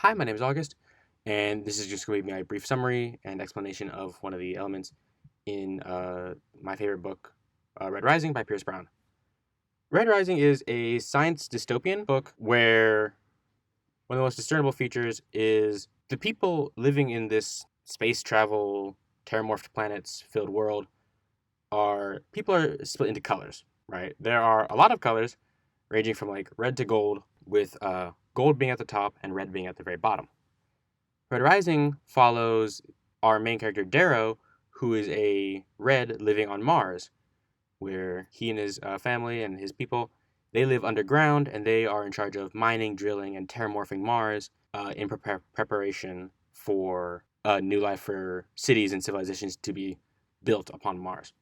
Hi, my name is August, and this is just going to be my brief summary and explanation of one of the elements in my favorite book, Red Rising by Pierce Brown. Red Rising is a science dystopian book where one of the most discernible features is the people living in this space travel, terramorphed planets filled world people are split into colors, right? There are a lot of colors ranging from like red to gold, with gold being at the top and red being at the very bottom. Red Rising follows our main character Darrow, who is a red living on Mars, where he and his family and his people they live underground and they are in charge of mining, drilling, and terraforming Mars in preparation for new life for cities and civilizations to be built upon Mars.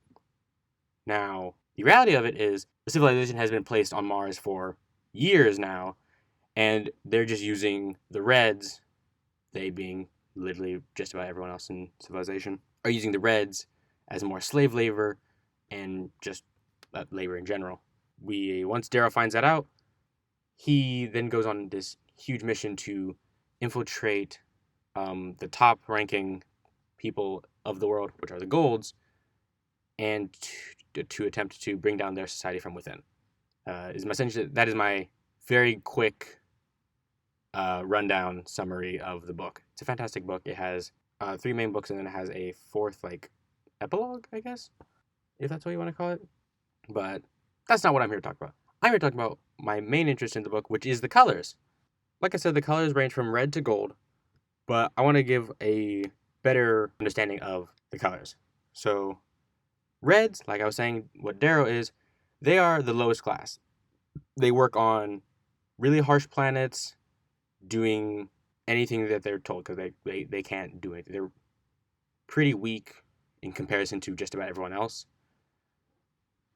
Now, the reality of it is the civilization has been placed on Mars for years now, and they're just using the Reds, they being literally just about everyone else in civilization, are using the Reds as more slave labor and just labor in general. Once Darrow finds that out, he then goes on this huge mission to infiltrate the top ranking people of the world, which are the Golds, and to attempt to bring down their society from within. That is my very quick rundown summary of the book. It's a fantastic book. It has three main books and then it has a fourth like epilogue, I guess, if that's what you want to call it. But that's not what I'm here to talk about. I'm here to talk about my main interest in the book, which is the colors. Like I said, the colors range from red to gold, but I want to give a better understanding of the colors. So reds, like I was saying, what Darrow is, they are the lowest class. They work on really harsh planets, doing anything that they're told because they can't do anything. They're pretty weak in comparison to just about everyone else.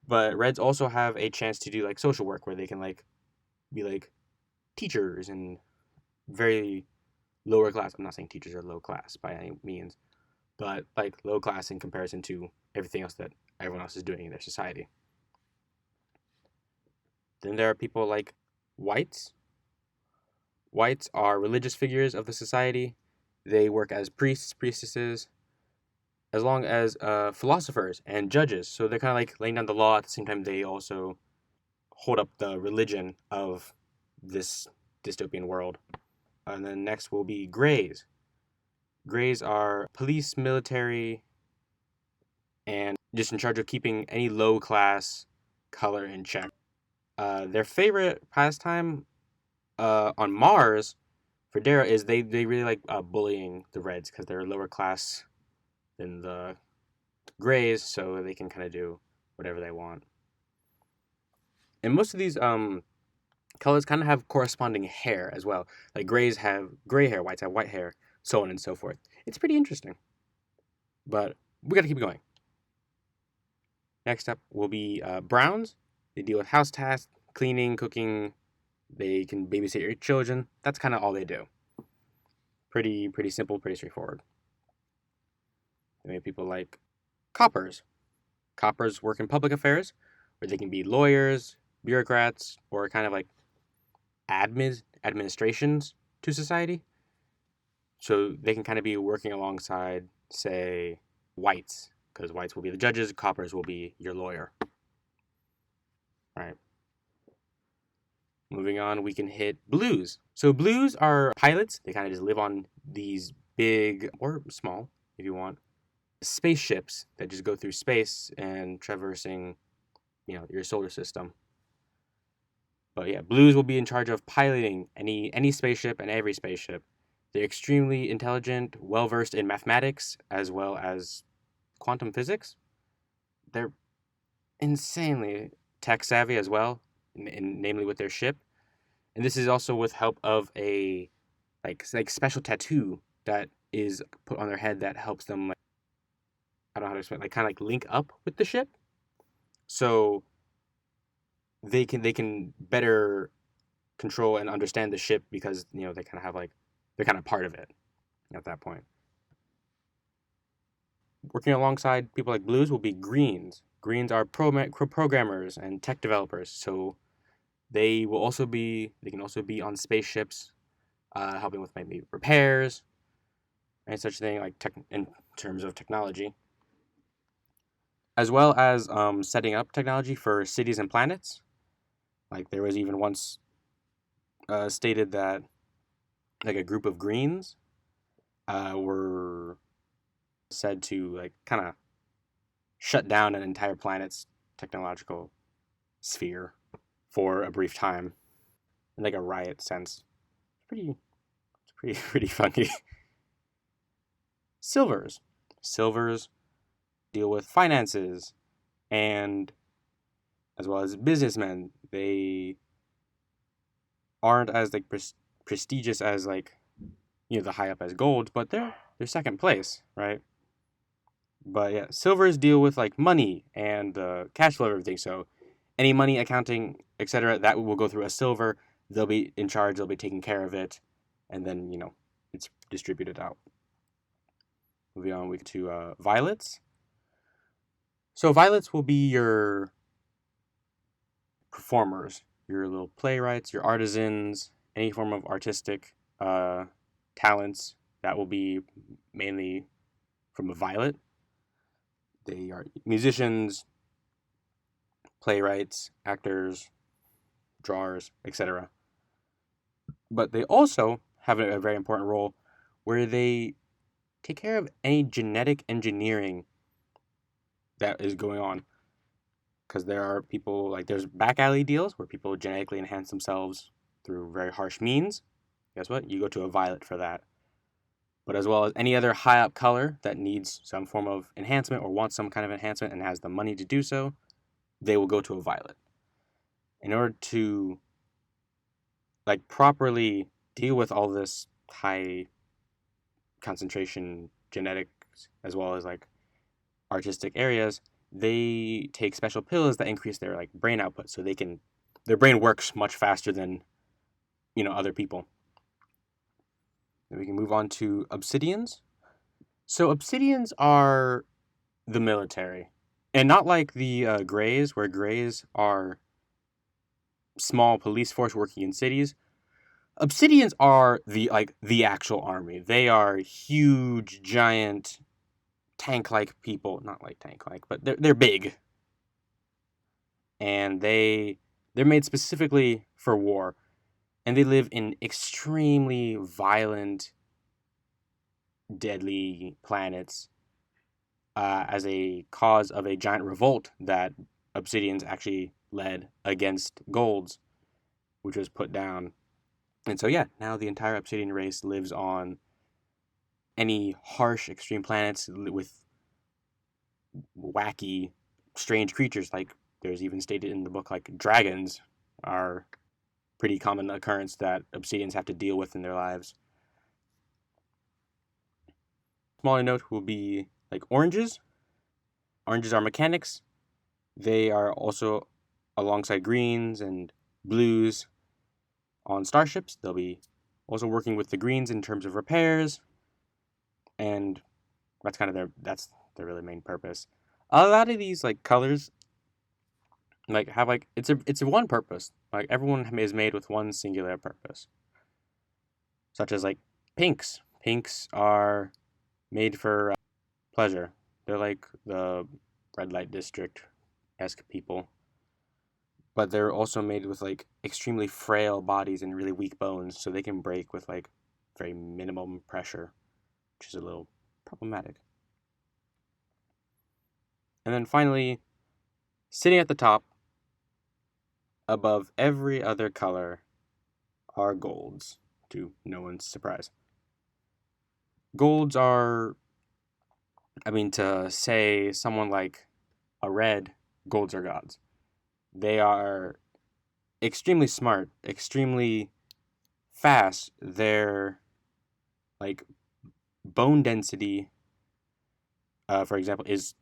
But Reds also have a chance to do like social work where they can like be like teachers and very lower class. I'm not saying teachers are low class by any means, but like low class in comparison to everything else that everyone else is doing in their society. Then there are people like whites. Whites are religious figures of the society. They work as priests, priestesses, as long as philosophers and judges. So they're kind of like laying down the law at the same time they also hold up the religion of this dystopian world. And then next will be grays. Grays are police, military, and just in charge of keeping any low class color in check. Their favorite pastime on Mars for Dara is they really like bullying the Reds because they're lower class than the Grays, so they can kind of do whatever they want. And most of these colors kind of have corresponding hair as well. Like Grays have gray hair, whites have white hair, so on and so forth. It's pretty interesting. But we got to keep going. Next up will be Browns. They deal with house tasks, cleaning, cooking. They can babysit your children. That's kind of all they do. Pretty simple, pretty straightforward. Then we have people like Coppers. Coppers work in public affairs, where they can be lawyers, bureaucrats, or kind of like administrations to society. So they can kind of be working alongside, say, whites, because whites will be the judges, coppers will be your lawyer. All right. Moving on, we can hit blues. So blues are pilots. They kind of just live on these big, or small, if you want, spaceships that just go through space and traversing, your solar system. But yeah, blues will be in charge of piloting any spaceship and every spaceship. They're extremely intelligent, well versed in mathematics as well as quantum physics. They're insanely tech savvy as well, namely with their ship. And this is also with help of a like special tattoo that is put on their head that helps them, like, I don't know how to explain, like kind of like link up with the ship. So they can better control and understand the ship because they kind of have like they're kind of part of it at that point. Working alongside people like blues will be greens. Greens are programmers and tech developers, so they can also be on spaceships, helping with maybe repairs and such thing, like in terms of technology, as well as setting up technology for cities and planets. Like there was even once stated that like a group of greens were said to like kind of shut down an entire planet's technological sphere for a brief time, in like a riot sense. Pretty, pretty, pretty funny. Silvers, silvers deal with finances and as well as businessmen. They aren't as like prestigious as like the high up as gold, but they're second place, right? But yeah, silvers deal with like money and cash flow of everything. So any money, accounting, etc., that will go through a silver. They'll be in charge. They'll be taking care of it, and then it's distributed out. Moving on, we get to violets. So violets will be your performers, your little playwrights, your artisans, any form of artistic talents. That will be mainly from a violet. They are musicians, playwrights, actors, drawers, etc. But they also have a very important role where they take care of any genetic engineering that is going on. Because there are people, like there's back alley deals where people genetically enhance themselves through very harsh means. Guess what? You go to a violet for that. But as well as any other high up color that needs some form of enhancement or wants some kind of enhancement and has the money to do so, they will go to a violet. In order to like properly deal with all this high concentration genetics as well as like artistic areas, they take special pills that increase their like brain output so their brain works much faster than other people. Then we can move on to obsidians. So obsidians are the military, and not like the grays, where grays are small police force working in cities. Obsidians are the actual army. They are huge, giant, tank-like people. Not like tank-like, but they're big, and they're made specifically for war, and they live in extremely violent, deadly planets as a cause of a giant revolt that obsidians actually led against golds, which was put down. And so, yeah, now the entire obsidian race lives on any harsh, extreme planets with wacky, strange creatures. Like, there's even stated in the book, like, dragons are pretty common occurrence that obsidians have to deal with in their lives. Smaller note will be, like, oranges. Oranges are mechanics. They are also alongside greens and blues on starships. They'll be also working with the greens in terms of repairs, and that's kind of their really main purpose. A lot of these like colors like have like it's a one purpose. Like everyone is made with one singular purpose, such as like pinks. Pinks are made for pleasure. They're like the red light district esque people, but they're also made with like extremely frail bodies and really weak bones, so they can break with like very minimum pressure, which is a little problematic. And then finally, sitting at the top, above every other color, are golds, to no one's surprise. Golds are, to say someone like a red, golds are gods. They are extremely smart, extremely fast. Their like bone density, for example, is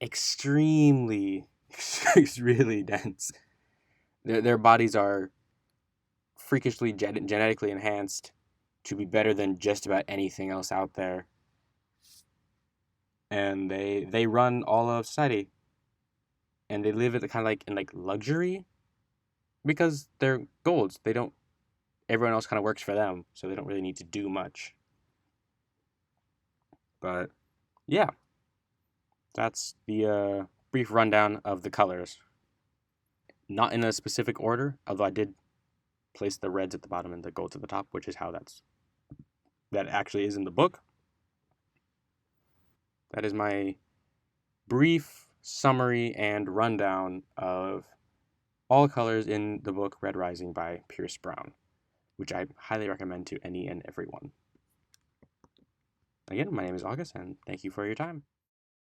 extremely, really dense. Their bodies are freakishly genetically enhanced to be better than just about anything else out there. And they run all of society, and they live at the kind of like in like luxury because they're golds. They don't everyone else kind of works for them, so they don't really need to do much. But yeah, that's the brief rundown of the colors. Not in a specific order, although I did place the reds at the bottom and the golds at the top, which is how that actually is in the book. That is my brief summary and rundown of all colors in the book Red Rising by Pierce Brown, which I highly recommend to any and everyone. Again, my name is August, and thank you for your time.